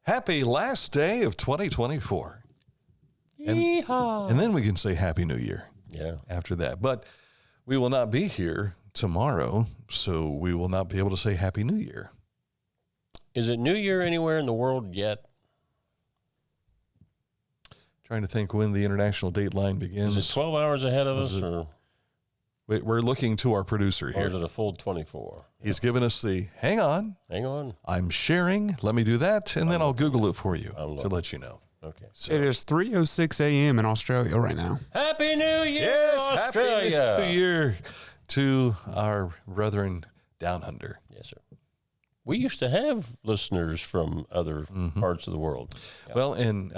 Happy last day of 2024. And then we can say Happy New Year after that. But we will not be here tomorrow, so we will not be able to say Happy New Year. Is it New Year anywhere in the world yet? Trying to think when the international date line begins. Is it 12 hours ahead of us? Or we're looking to our producer here. Or is it a full 24? He's given us the, hang on. I'm sharing. Let me do that, and then I'll Google it for you to let you know. Okay. So. It is 3:06 a.m. in Australia right now. Happy New Year, Australia! Happy New Year to our brethren down under. Yes, sir. We used to have listeners from other parts of the world. Yeah. Well, and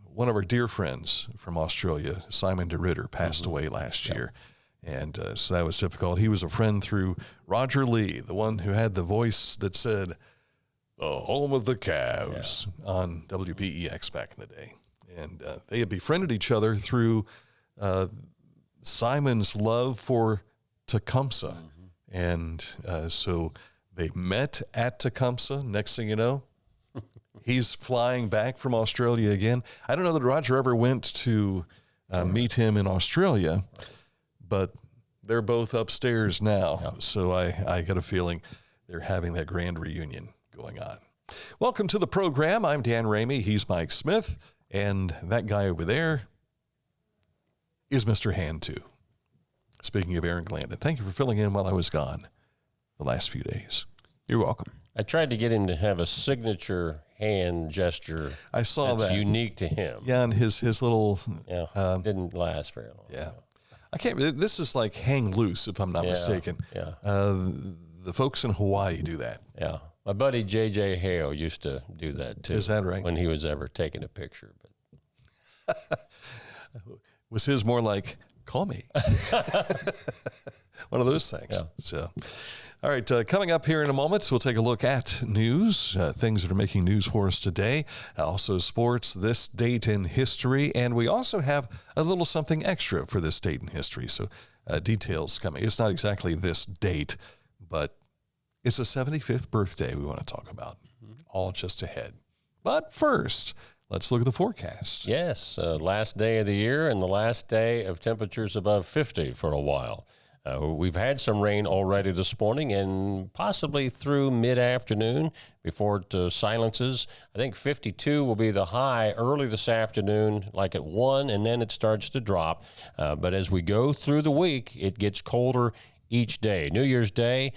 one of our dear friends from Australia, Simon DeRitter, passed away last year. And so that was difficult. He was a friend through Roger Lee, the one who had the voice that said, "The home of the Cavs" on WPEX back in the day. And they had befriended each other through Simon's love for Tecumseh. And so they met at Tecumseh. Next thing you know, he's flying back from Australia again. I don't know that Roger ever went to meet him in Australia, but they're both upstairs now. Yeah. So I got a feeling they're having that grand reunion going on. Welcome to the program. I'm Dan Ramey. He's Mike Smith. And that guy over there is Mr. Hand 2. Speaking of Aaron Glandon, thank you for filling in while I was gone the last few days. You're welcome. I tried to get him to have a signature hand gesture. I saw that's unique to him. Yeah, and his little... didn't last very long. Yeah. I can't... This is like hang loose, if I'm not mistaken. Yeah. The folks in Hawaii do that. Yeah. My buddy J.J. Hale used to do that, too. Is that right? When he was ever taking a picture. But was his more like, call me? One of those things. Yeah. So... All right, coming up here in a moment, we'll take a look at news, things that are making news for us today, also sports, this date in history, and we also have a little something extra for this date in history, so details coming. It's not exactly this date, but it's a 75th birthday we want to talk about, all just ahead. But first, let's look at the forecast. Yes, last day of the year and the last day of temperatures above 50 for a while. We've had some rain already this morning and possibly through mid-afternoon before it silences. I think 52 will be the high early this afternoon, like at 1, and then it starts to drop. But as we go through the week, it gets colder each day. New Year's Day,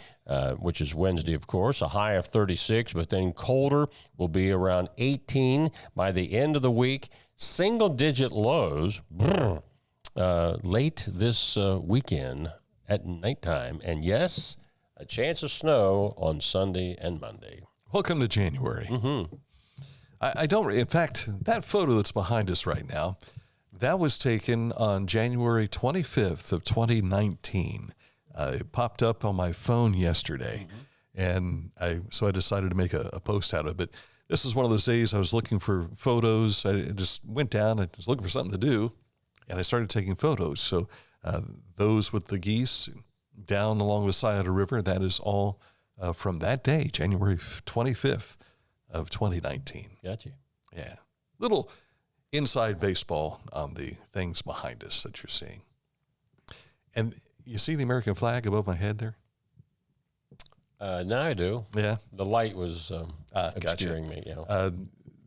which is Wednesday, of course, a high of 36, but then colder will be around 18 by the end of the week. Single-digit lows late this weekend at nighttime, and yes, a chance of snow on Sunday and Monday. Welcome to January. I don't, in fact, that photo that's behind us right now, that was taken on January 25th of 2019. It popped up on my phone yesterday, and so I decided to make a post out of it. But this is one of those days I was looking for photos. I just went down, I was looking for something to do, and I started taking photos. So those with the geese down along the side of the river, that is all from that day, January 25th of 2019. Gotcha. Yeah. Little inside baseball on the things behind us that you're seeing. And you see the American flag above my head there? Now I do. Yeah. The light was obscuring me.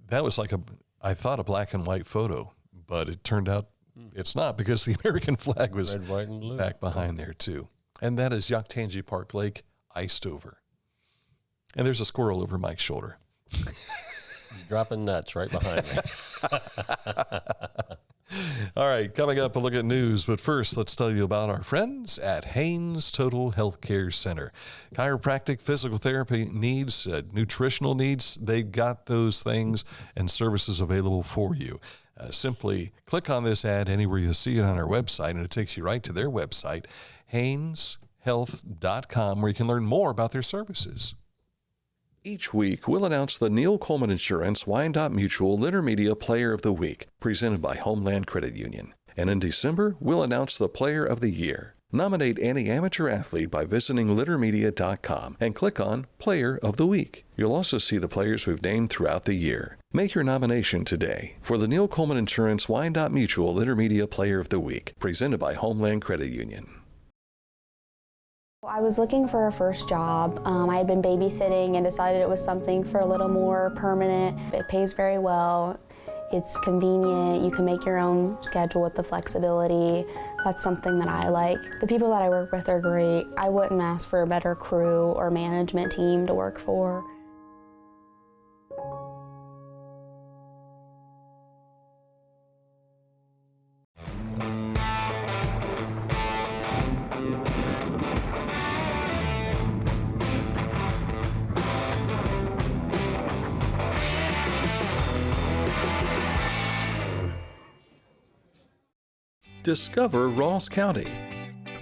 That was like I thought a black and white photo, but it turned out it's not, because the American flag was red, white, and blue back behind there too. And that is Yaktangi Park Lake, iced over. And there's a squirrel over Mike's shoulder. He's dropping nuts right behind me. All right, coming up, a look at news. But first, let's tell you about our friends at Haynes Total Healthcare Center. Chiropractic, physical therapy needs, nutritional needs, they've got those things and services available for you. Simply click on this ad anywhere you see it on our website, and it takes you right to their website, HaynesHealth.com, where you can learn more about their services. Each week, we'll announce the Neil Coleman Insurance Wyandotte Mutual Intermedia Player of the Week, presented by Homeland Credit Union. And in December, we'll announce the Player of the Year. Nominate any amateur athlete by visiting littermedia.com and click on Player of the Week. You'll also see the players we've named throughout the year. Make your nomination today for the Neil Coleman Insurance Wyandotte Mutual Litter Media Player of the Week, presented by Homeland Credit Union. I was looking for a first job. I had been babysitting and decided it was something for a little more permanent. It pays very well. It's convenient. You can make your own schedule with the flexibility. That's something that I like. The people that I work with are great. I wouldn't ask for a better crew or management team to work for. Discover Ross County.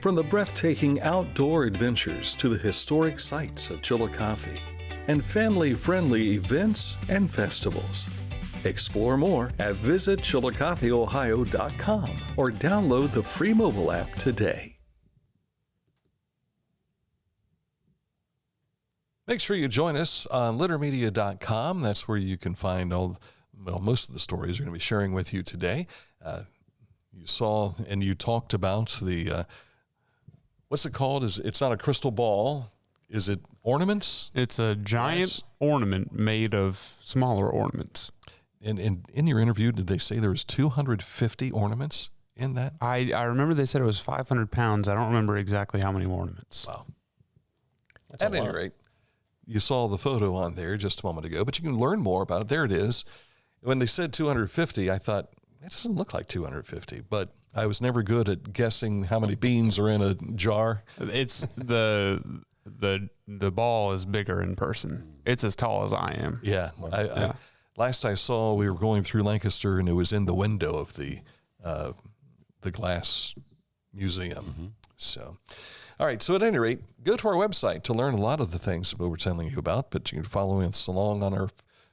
From the breathtaking outdoor adventures to the historic sights of Chillicothe and family-friendly events and festivals. Explore more at visitchillicotheohio.com or download the free mobile app today. Make sure you join us on littermedia.com. That's where you can find most of the stories we're going to be sharing with you today. You saw and you talked about the, what's it called? It's not a crystal ball. Is it ornaments? It's a giant ornament made of smaller ornaments. And in your interview, did they say there was 250 ornaments in that? I remember they said it was 500 pounds. I don't remember exactly how many ornaments. Wow. At any rate, you saw the photo on there just a moment ago, but you can learn more about it. There it is. When they said 250, I thought, it doesn't look like 250, but I was never good at guessing how many beans are in a jar. It's the ball is bigger in person. It's as tall as I am. Yeah. Last I saw, we were going through Lancaster, and it was in the window of the glass museum. Mm-hmm. So, all right. So at any rate, go to our website to learn a lot of the things that we were telling you about, but you can follow us along on our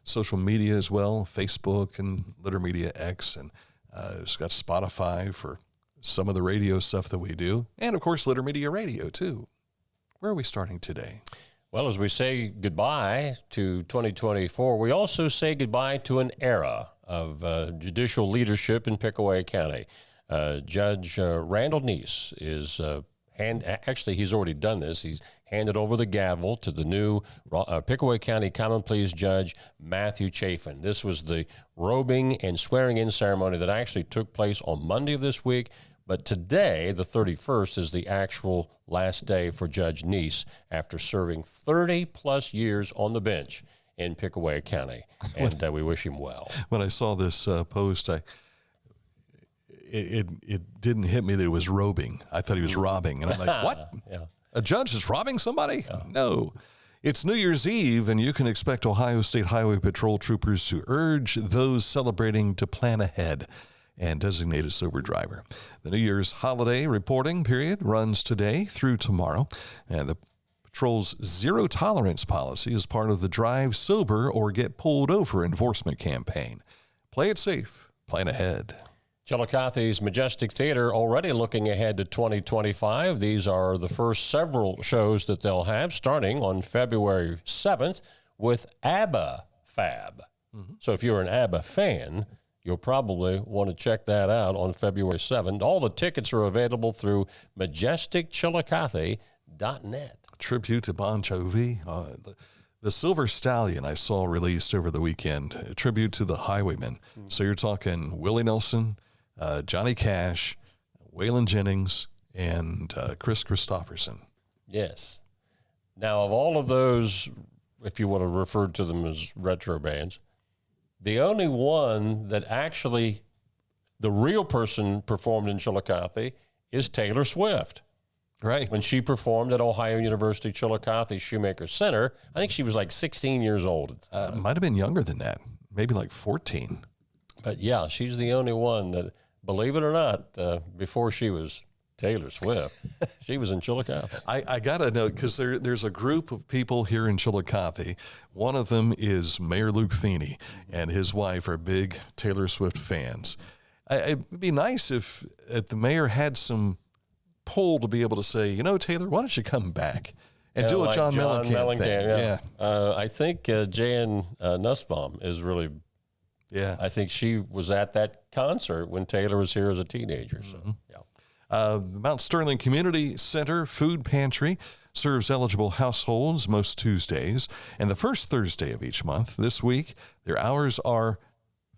social media as well, Facebook and Litter Media X, and it's got Spotify for some of the radio stuff that we do, and of course Litter Media Radio too. Where are we starting today? Well, as we say goodbye to 2024, we also say goodbye to an era of judicial leadership in Pickaway County. Judge Randall Neese is actually he's already done this. He's handed over the gavel to the new Pickaway County Common Pleas Judge, Matthew Chafin. This was the robing and swearing-in ceremony that actually took place on Monday of this week, but today, the 31st, is the actual last day for Judge Neese after serving 30-plus years on the bench in Pickaway County, and we wish him well. When I saw this post, it didn't hit me that it was robing. I thought he was robbing, and I'm like, what? Yeah. A judge is robbing somebody? No. It's New Year's Eve, and you can expect Ohio State Highway Patrol troopers to urge those celebrating to plan ahead and designate a sober driver. The New Year's holiday reporting period runs today through tomorrow, and the patrol's zero tolerance policy is part of the Drive Sober or Get Pulled Over enforcement campaign. Play it safe. Plan ahead. Chillicothe's Majestic Theatre already looking ahead to 2025. These are the first several shows that they'll have starting on February 7th with ABBA Fab. Mm-hmm. So if you're an ABBA fan, you'll probably want to check that out on February 7th. All the tickets are available through majesticchillicothe.net. Tribute to Bon Jovi. The Silver Stallion I saw released over the weekend, a tribute to the Highwaymen. Mm-hmm. So you're talking Willie Nelson, Johnny Cash, Waylon Jennings, and Chris Christopherson. Yes. Now, of all of those, if you want to refer to them as retro bands, the only one that actually the real person performed in Chillicothe is Taylor Swift. Right. When she performed at Ohio University Chillicothe Shoemaker Center, I think she was like 16 years old. Might have been younger than that, maybe like 14. But yeah, she's the only one that, believe it or not, before she was Taylor Swift, she was in Chillicothe. I got to know, because there's a group of people here in Chillicothe. One of them is Mayor Luke Feeney, and his wife are big Taylor Swift fans. It'd be nice if the mayor had some pull to be able to say, you know, Taylor, why don't you come back and do a like John Mellencamp thing? Yeah. I think Jan Nussbaum is really. Yeah. I think she was at that concert when Taylor was here as a teenager. So, yeah. The Mount Sterling Community Center Food Pantry serves eligible households most Tuesdays and the first Thursday of each month. This week, their hours are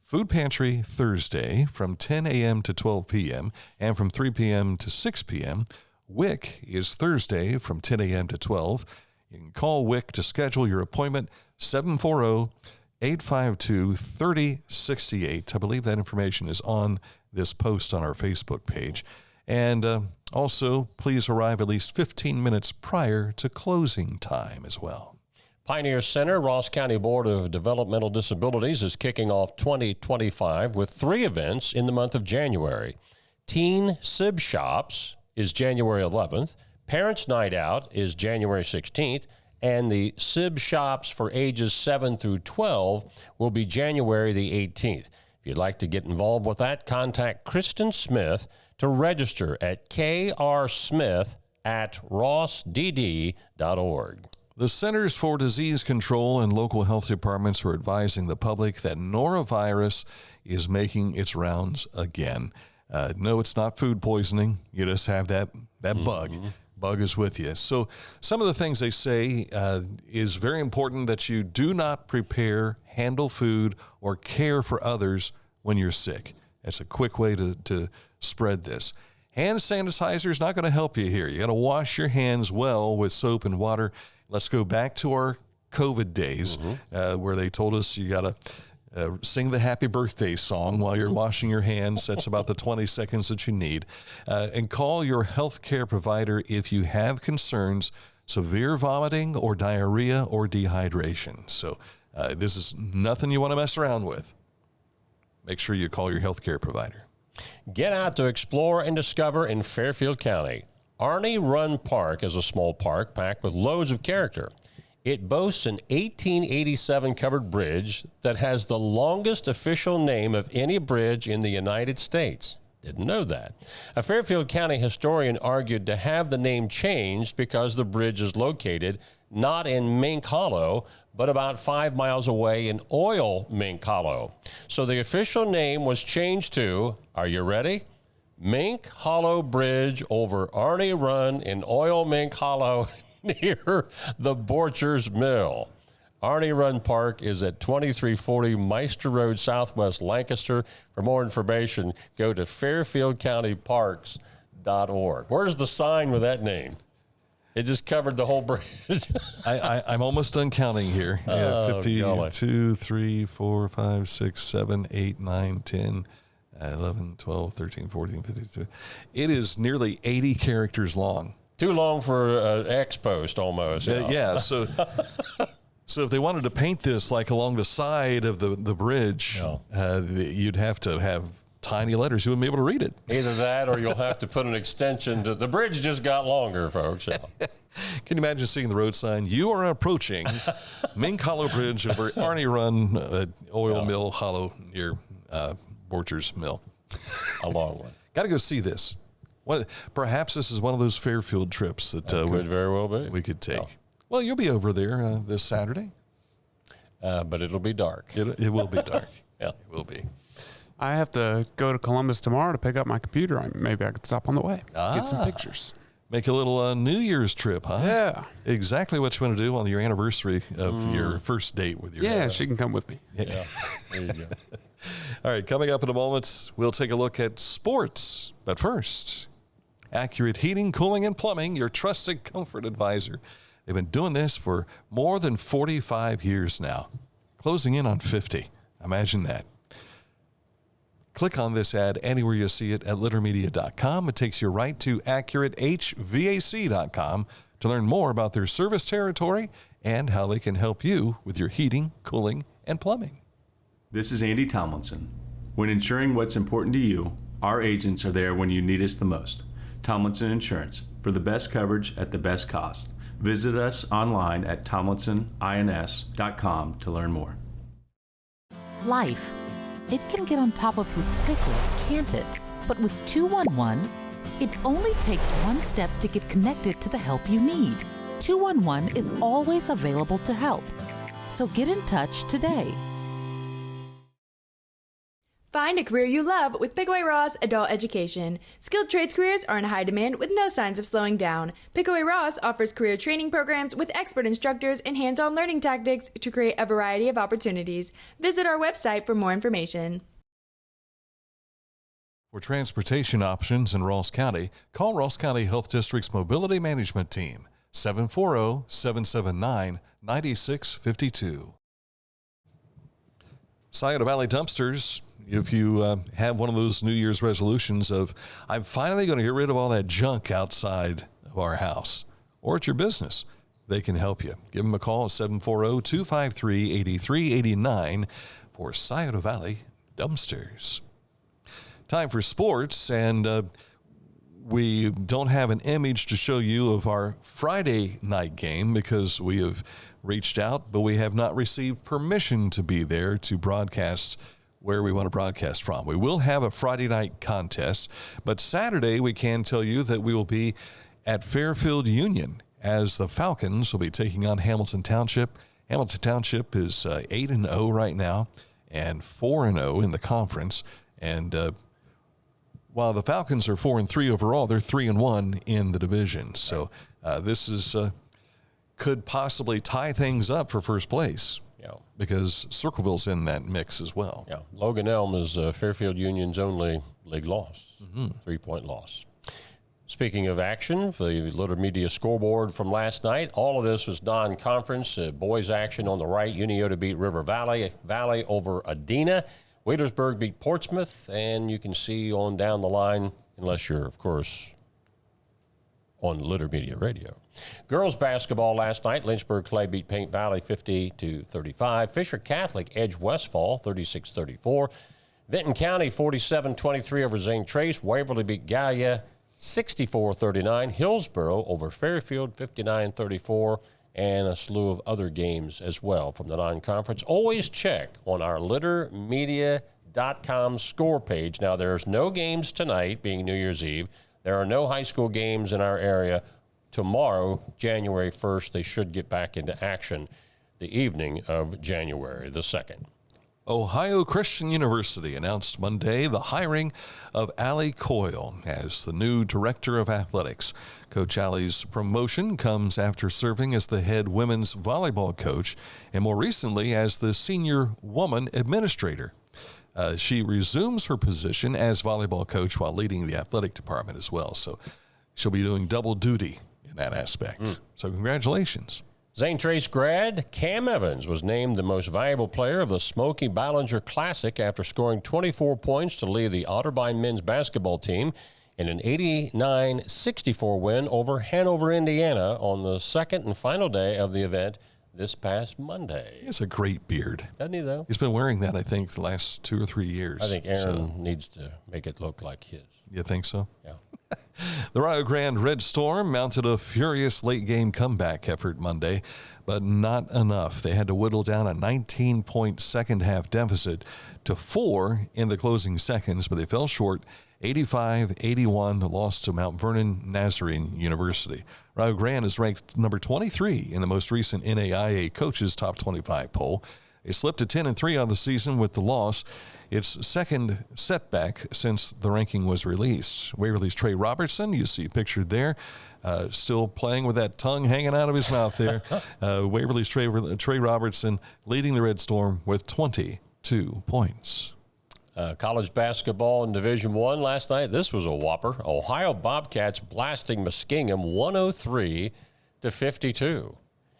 Food Pantry Thursday from 10 a.m. to 12 p.m. and from 3 p.m. to 6 p.m. WIC is Thursday from 10 a.m. to 12. You can call WIC to schedule your appointment, 740-852-3068. I believe that information is on this post on our Facebook page. And also, please arrive at least 15 minutes prior to closing time as well. Pioneer Center, Ross County Board of Developmental Disabilities is kicking off 2025 with 3 events in the month of January. Teen Sib Shops is January 11th. Parents Night Out is January 16th. And the Sib Shops for ages 7 through 12 will be January the 18th. If you'd like to get involved with that, contact Kristen Smith to register at krsmith@rossdd.org. The Centers for Disease Control and local health departments are advising the public that Norovirus is making its rounds again. No, it's not food poisoning. You just have that bug. Bug is with you. So some of the things they say is very important that you do not prepare, handle food, or care for others when you're sick. That's a quick way to spread this. Hand sanitizer is not going to help you here. You got to wash your hands well with soap and water. Let's go back to our COVID days where they told us you got to sing the happy birthday song while you're washing your hands. That's about the 20 seconds that you need. And call your health care provider if you have concerns, severe vomiting or diarrhea or dehydration. So this is nothing you want to mess around with. Make sure you call your health care provider. Get out to explore and discover in Fairfield County. Arnie Run Park is a small park packed with loads of character. It boasts an 1887 covered bridge that has the longest official name of any bridge in the United States. Didn't know that. A Fairfield County historian argued to have the name changed because the bridge is located not in Mink Hollow, but about 5 miles away in Oil Mink Hollow. So the official name was changed to, are you ready? Mink Hollow Bridge over Arnie Run in Oil Mink Hollow near the Borchers Mill. Arnie Run Park is at 2340 Meister Road, Southwest Lancaster. For more information, go to fairfieldcountyparks.org. Where's the sign with that name? It just covered the whole bridge. I'm almost done counting here. Yeah, 52, 3, 4, 5, 6, 7, 8, 9, 10, 11, 12, 13, 14, 52. It is nearly 80 characters long. Too long for an X post almost. Yeah, so if they wanted to paint this like along the side of the bridge, you'd have to have tiny letters. You wouldn't be able to read it. Either that or you'll have to put an extension to the bridge. Just got longer, folks. Yeah. Can you imagine seeing the road sign? You are approaching Mink Hollow Bridge over Arnie Run Oil Mill Hollow near Borchers Mill. A long one. Got to go see this. Perhaps this is one of those Fairfield trips that could very well be. We could take. Yeah. Well, you'll be over there this Saturday. But it'll be dark. It will be dark. Yeah. It will be. I have to go to Columbus tomorrow to pick up my computer. Maybe I could stop on the way, get some pictures. Make a little New Year's trip, huh? Yeah. Exactly what you want to do on your anniversary of your first date with your Yeah, she can come with me. Yeah. There you go. All right, coming up in a moment, we'll take a look at sports. But first, Accurate Heating, Cooling, and Plumbing, your trusted comfort advisor. They've been doing this for more than 45 years now, closing in on 50. Imagine that. Click on this ad anywhere you see it at littermedia.com. It takes you right to accuratehvac.com to learn more about their service territory and how they can help you with your heating, cooling, and plumbing. This is Andy Tomlinson. When ensuring what's important to you, our agents are there when you need us the most. Tomlinson Insurance, for the best coverage at the best cost. Visit us online at tomlinsonins.com to learn more. Life. It can get on top of you quickly, can't it? But with 211, It only takes one step to get connected to the help you need. 211 is always available to help. So get in touch today. Find a career you love with Pickaway Ross Adult Education. Skilled trades careers are in high demand with no signs of slowing down. Pickaway Ross offers career training programs with expert instructors and hands-on learning tactics to create a variety of opportunities. Visit our website for more information. For transportation options in Ross County, call Ross County Health District's Mobility Management Team, 740-779-9652. Scioto Valley Dumpsters, if you have one of those New Year's resolutions of, I'm finally going to get rid of all that junk outside of our house or at your business, they can help you. Give them a call at 740-253-8389 for Scioto Valley Dumpsters. Time for sports, and we don't have an image to show you of our Friday night game because we have reached out, but we have not received permission to be there to broadcast where we want to broadcast from. We will have a Friday night contest, but Saturday we can tell you that we will be at Fairfield Union as the Falcons will be taking on Hamilton Township. Hamilton Township is 8-0 right now and 4-0 in the conference, and while the Falcons are 4-3 overall, they're 3-1 in the division. So this is could possibly tie things up for first place. Yeah, because Circleville's in that mix as well. Yeah, Logan Elm is Fairfield Union's only league loss, 3-point loss. Speaking of action, the Little Media scoreboard from last night, all of this was non-conference. Boys action on the right, Uniota beat River Valley over Adena. Wheelersburg beat Portsmouth, and you can see on down the line, unless you're, of course, on Litter Media Radio. Girls basketball last night, Lynchburg Clay beat Paint Valley 50-35. Fisher Catholic edged Westfall 36-34. Vinton County 47-23 over Zane Trace. Waverly beat Gallia 64-39. Hillsboro over Fairfield 59-34. And a slew of other games as well from the non-conference. Always check on our littermedia.com score page. Now, there's no games tonight, being New Year's Eve. There are no high school games in our area. Tomorrow, January 1st, they should get back into action the evening of January the 2nd. Ohio Christian University announced Monday the hiring of Allie Coyle as the new director of athletics. Coach Allie's promotion comes after serving as the head women's volleyball coach and more recently as the senior woman administrator. She resumes her position as volleyball coach while leading the athletic department as well. So she'll be doing double duty in that aspect. So congratulations. Zane Trace grad Cam Evans was named the most valuable player of the Smokey Ballenger Classic after scoring 24 points to lead the Otterbein men's basketball team in an 89-64 win over Hanover, Indiana on the second and final day of the event this past Monday. He has a great beard. Doesn't he, though? He's been wearing that, I think, the last 2 or 3 years. I think Aaron needs to make it look like his. You think so? Yeah. The Rio Grande Red Storm mounted a furious late-game comeback effort Monday, but not enough. They had to whittle down a 19-point second-half deficit to 4 in the closing seconds, but they fell short 85-81, the loss to Mount Vernon Nazarene University. Rio Grande is ranked number 23 in the most recent NAIA Coaches Top 25 poll. They slipped to 10-3 on the season with the loss, its second setback since the ranking was released. Waverly's Trey Robertson, you see pictured there, still playing with that tongue hanging out of his mouth there. Waverly's Trey Robertson leading the Red Storm with 22 points. College basketball in Division I last night. This was a whopper. Ohio Bobcats blasting Muskingum 103-52.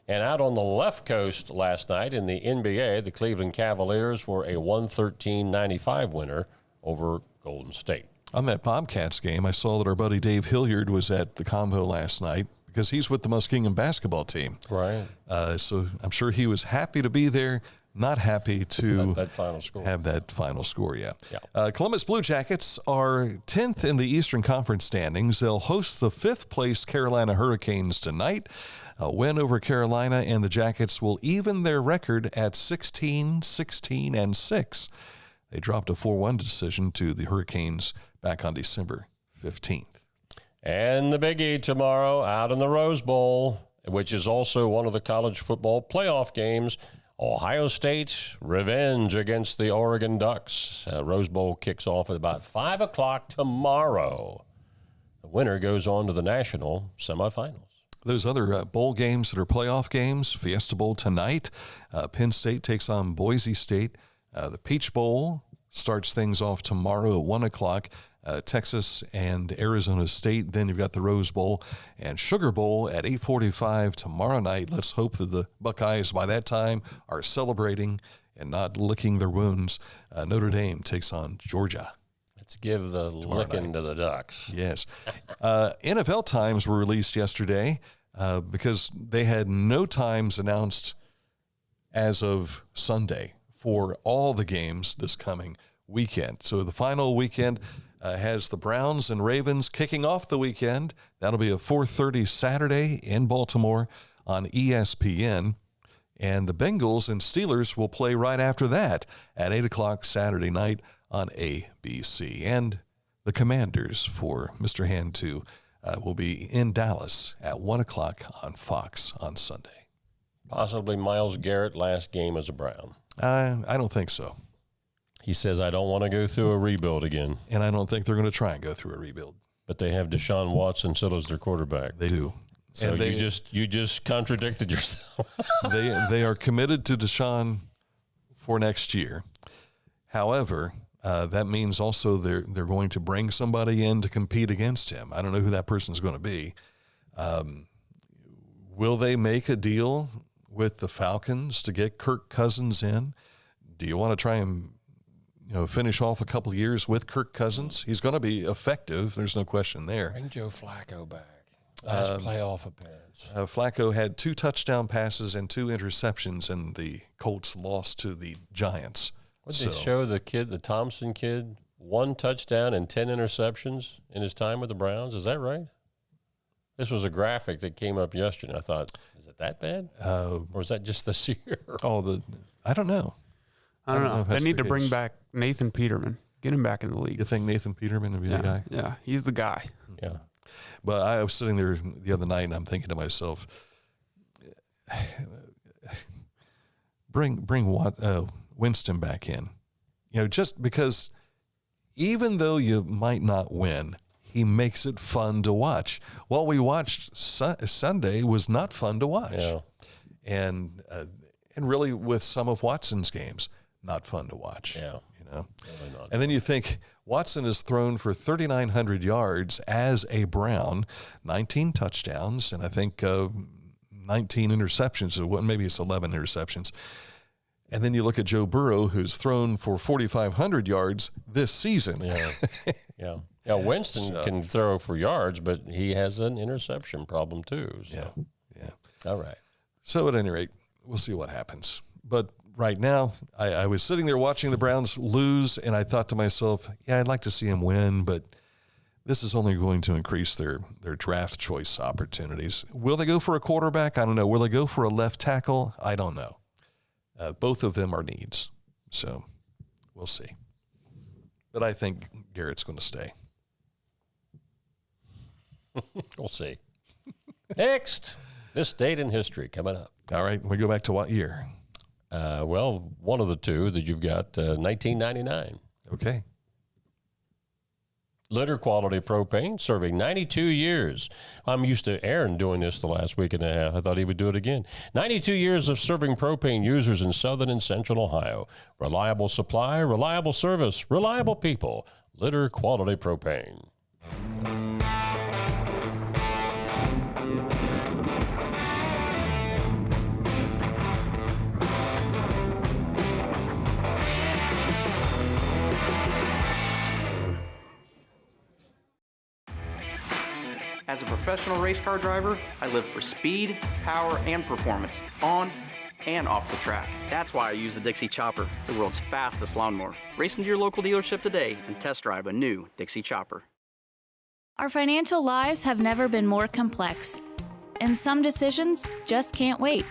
And out on the left coast last night in the NBA, the Cleveland Cavaliers were a 113-95 winner over Golden State. On that Bobcats game, I saw that our buddy Dave Hilliard was at the convo last night because he's with the Muskingum basketball team. Right. So I'm sure he was happy to be there, not happy to that final score. Have that final score, yeah. Columbus Blue Jackets are 10th in the Eastern Conference standings. They'll host the 5th-place Carolina Hurricanes tonight. A win over Carolina, and the Jackets will even their record at 16-16-6. They dropped a 4-1 decision to the Hurricanes back on December 15th. And the biggie tomorrow out in the Rose Bowl, which is also one of the college football playoff games. Ohio State revenge against the Oregon Ducks. Rose Bowl kicks off at about 5 o'clock tomorrow. The winner goes on to the national semifinals. Those other bowl games that are playoff games, Fiesta Bowl tonight. Penn State takes on Boise State. The Peach Bowl starts things off tomorrow at 1 o'clock. Texas and Arizona State. Then you've got the Rose Bowl and Sugar Bowl at 8:45 tomorrow night. Let's hope that the Buckeyes by that time are celebrating and not licking their wounds. Notre Dame takes on Georgia. Let's give the licking to the Ducks. Yes. NFL times were released yesterday because they had no times announced as of Sunday for all the games this coming weekend. So the final weekend has the Browns and Ravens kicking off the weekend. That'll be a 4:30 Saturday in Baltimore on ESPN. And the Bengals and Steelers will play right after that at 8 o'clock Saturday night on ABC. And the Commanders for Mr. Hand 2 will be in Dallas at 1 o'clock on Fox on Sunday. Possibly Myles Garrett last game as a Brown. I don't think so. He says, I don't want to go through a rebuild again. And I don't think they're going to try and go through a rebuild. But they have Deshaun Watson still as their quarterback. They do. So and you just contradicted yourself. they are committed to Deshaun for next year. However, that means also they're going to bring somebody in to compete against him. I don't know who that person is going to be. Will they make a deal with the Falcons to get Kirk Cousins in? Do you want to try and finish off a couple of years with Kirk Cousins? He's going to be effective. There's no question there. Bring Joe Flacco back. Last playoff appearance. Flacco had 2 touchdown passes and 2 interceptions, and the Colts lost to the Giants. What did they show the kid, the Thompson kid, 1 touchdown and 10 interceptions in his time with the Browns? Is that right? This was a graphic that came up yesterday. I thought, is it that bad? Or is that just this year? I don't know. I don't know. They need to bring back Nathan Peterman. Get him back in the league. You think Nathan Peterman would be the guy? Yeah, he's the guy. Yeah. But I was sitting there the other night, and I'm thinking to myself, bring Winston back in. Just because even though you might not win, he makes it fun to watch. What we watched Sunday was not fun to watch. Yeah. And really with some of Watson's games, not fun to watch. Yeah. Really not. And then you think Watson has thrown for 3,900 yards as a Brown, 19 touchdowns, and I think 19 interceptions. Maybe it's 11 interceptions. And then you look at Joe Burrow, who's thrown for 4,500 yards this season. Yeah. Yeah. Winston can throw for yards, but he has an interception problem too. So. Yeah. All right. So at any rate, we'll see what happens. But right now, I was sitting there watching the Browns lose, and I thought to myself, I'd like to see them win, but this is only going to increase their draft choice opportunities. Will they go for a quarterback? I don't know. Will they go for a left tackle? I don't know. Both of them are needs, so we'll see. But I think Garrett's going to stay. We'll see. Next, this date in history coming up. All right, we go back to what year? Well, one of the two that you've got, 1999. Okay. Litter Quality Propane, serving 92 years. I'm used to Aaron doing this the last week and a half. I thought he would do it again. 92 years of serving propane users in southern and central Ohio. Reliable supply, reliable service, reliable people. Litter Quality Propane. As a professional race car driver, I live for speed, power, and performance, on and off the track. That's why I use the Dixie Chopper, the world's fastest lawnmower. Race into your local dealership today and test drive a new Dixie Chopper. Our financial lives have never been more complex, and some decisions just can't wait.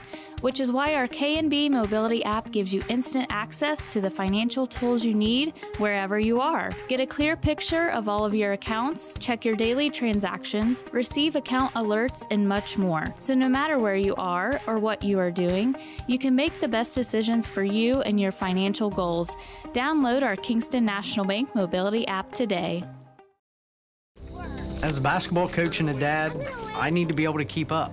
which is why our K&B Mobility app gives you instant access to the financial tools you need wherever you are. Get a clear picture of all of your accounts, check your daily transactions, receive account alerts, and much more. So no matter where you are or what you are doing, you can make the best decisions for you and your financial goals. Download our Kingston National Bank Mobility app today. As a basketball coach and a dad, I need to be able to keep up.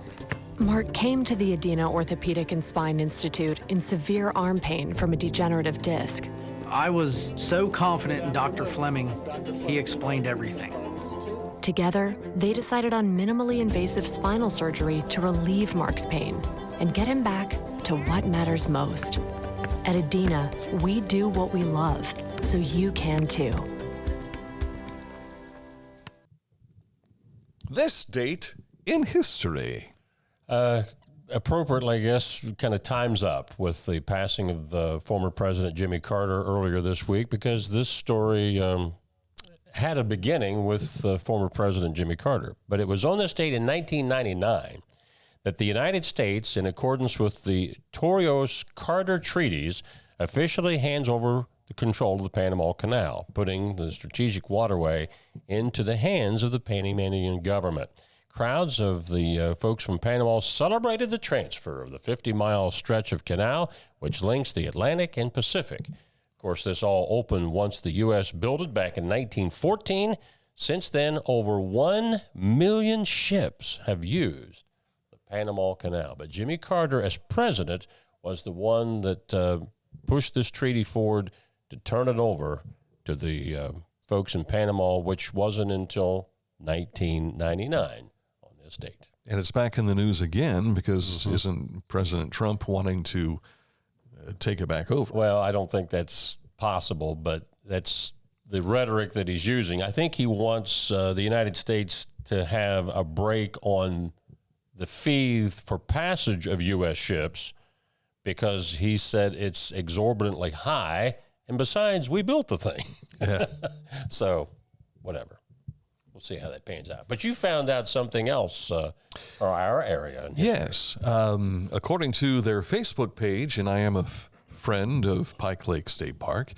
Mark came to the Adena Orthopedic and Spine Institute in severe arm pain from a degenerative disc. I was so confident in Dr. Fleming, he explained everything. Together, they decided on minimally invasive spinal surgery to relieve Mark's pain and get him back to what matters most. At Adena, we do what we love, so you can too. This date in history. Appropriately, I guess, kind of times up with the passing of former President Jimmy Carter earlier this week, because this story had a beginning with former President Jimmy Carter. But it was on this date in 1999 that the United States, in accordance with the Torrijos-Carter treaties, officially hands over the control of the Panama Canal, putting the strategic waterway into the hands of the Panamanian government. Crowds of the folks from Panama celebrated the transfer of the 50-mile stretch of canal, which links the Atlantic and Pacific. Of course, this all opened once the U.S. built it back in 1914. Since then, over 1 million ships have used the Panama Canal. But Jimmy Carter, as president, was the one that pushed this treaty forward to turn it over to the folks in Panama, which wasn't until 1999 on this date. And it's back in the news again because isn't President Trump wanting to take it back over? Well, I don't think that's possible, but that's the rhetoric that he's using. I think he wants the United States to have a break on the fee for passage of U.S. ships because he said it's exorbitantly high. And besides, we built the thing. Yeah. So, whatever. We'll see how that pans out. But you found out something else for our area. Yes. According to their Facebook page, and I am a friend of Pike Lake State Park,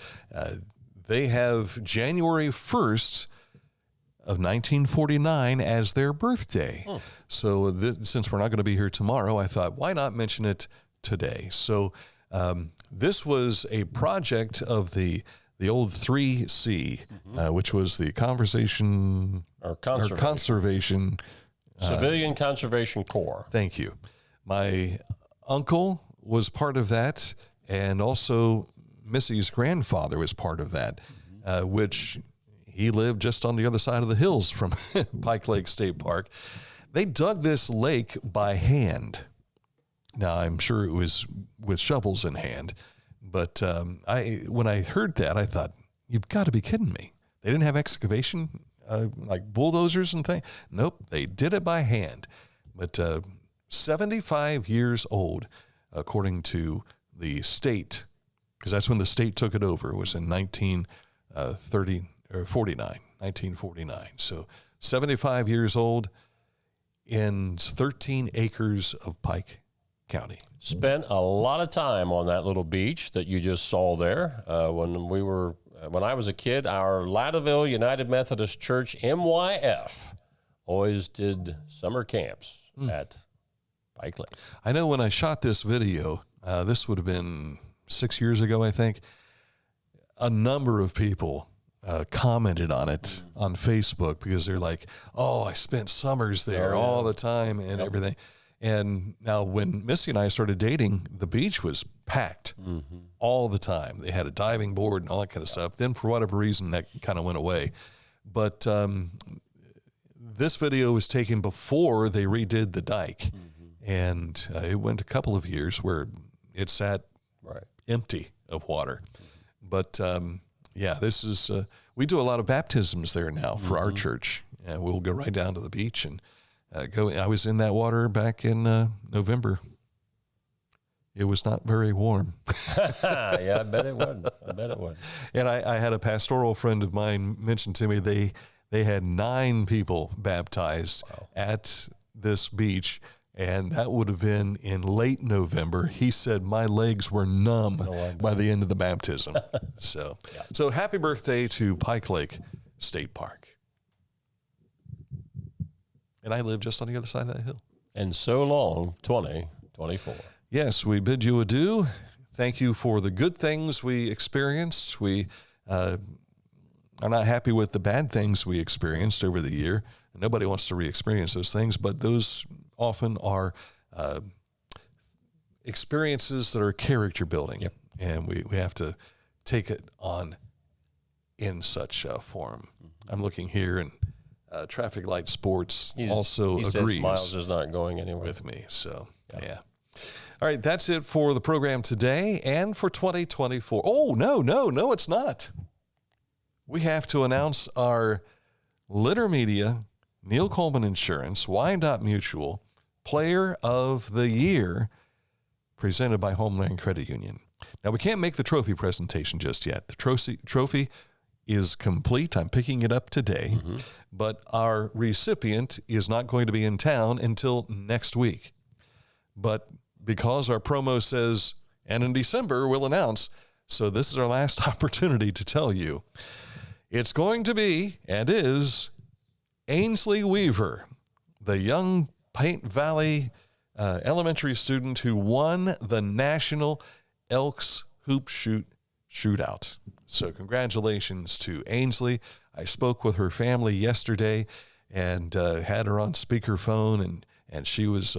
they have January 1st of 1949 as their birthday. So since we're not going to be here tomorrow, I thought, why not mention it today? So this was a project of the old 3C, which was the Conservation Civilian Conservation Corps. Thank you. My uncle was part of that, and also Missy's grandfather was part of that, which he lived just on the other side of the hills from Pike Lake State Park. They dug this lake by hand. Now, I'm sure it was with shovels in hand, but when I heard that, I thought, you've got to be kidding me. They didn't have excavation, like bulldozers and things? Nope, they did it by hand. But 75 years old, according to the state, because that's when the state took it over. It was in 1949. So 75 years old in 13 acres of Pike County. Spent a lot of time on that little beach that you just saw there. When I was a kid, our Latteville United Methodist Church, MYF, always did summer camps at Pike Lake. I know when I shot this video, this would have been 6 years ago, I think, a number of people commented on it on Facebook because they're like, oh, I spent summers there all the time and everything. And now when Missy and I started dating, the beach was packed all the time. They had a diving board and all that kind of stuff. Then for whatever reason, that kind of went away. But this video was taken before they redid the dike. And it went a couple of years where it sat empty of water. But this is, we do a lot of baptisms there now for our church. And we'll go right down to the beach and I was in that water back in November. It was not very warm. Yeah, I bet it wasn't. And I had a pastoral friend of mine mention to me they had 9 people baptized at this beach, And that would have been in late November. He said my legs were numb by the end of the baptism. So happy birthday to Pike Lake State Park. And I live just on the other side of that hill. And so long, 2024. Yes, we bid you adieu. Thank you for the good things we experienced. We are not happy with the bad things we experienced over the year. Nobody wants to re-experience those things, but those often are experiences that are character building. Yep. And we have to take it on in such a form. Mm-hmm. I'm looking here, and Traffic Light Sports also agrees. Says Miles is not going anywhere with me. So, yeah. All right, that's it for the program today and for 2024. Oh, no, it's not. We have to announce our Litter Media, Neil Coleman Insurance, Wyandotte Mutual Player of the Year, presented by Homeland Credit Union. Now, we can't make the trophy presentation just yet. The trophy is complete. I'm picking it up today, but our recipient is not going to be in town until next week. But because our promo says, and in December, we'll announce, so this is our last opportunity to tell you. It's going to be, and is, Ainsley Weaver, the young Paint Valley elementary student who won the National Elks Hoop Shootout. So congratulations to Ainsley. I spoke with her family yesterday and had her on speakerphone, and she was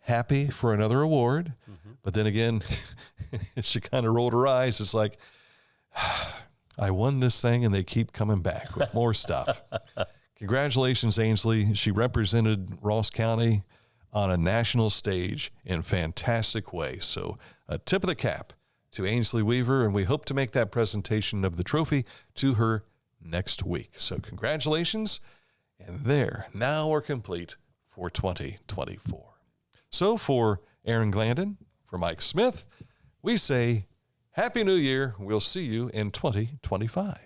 happy for another award. Mm-hmm. But then again, she kind of rolled her eyes. It's like, I won this thing, and they keep coming back with more stuff. Congratulations, Ainsley. She represented Ross County on a national stage in a fantastic way. So a tip of the cap to Ainsley Weaver, and we hope to make that presentation of the trophy to her next week. So congratulations, and now we're complete for 2024. So for Aaron Glandon, for Mike Smith, we say Happy New Year. We'll see you in 2025.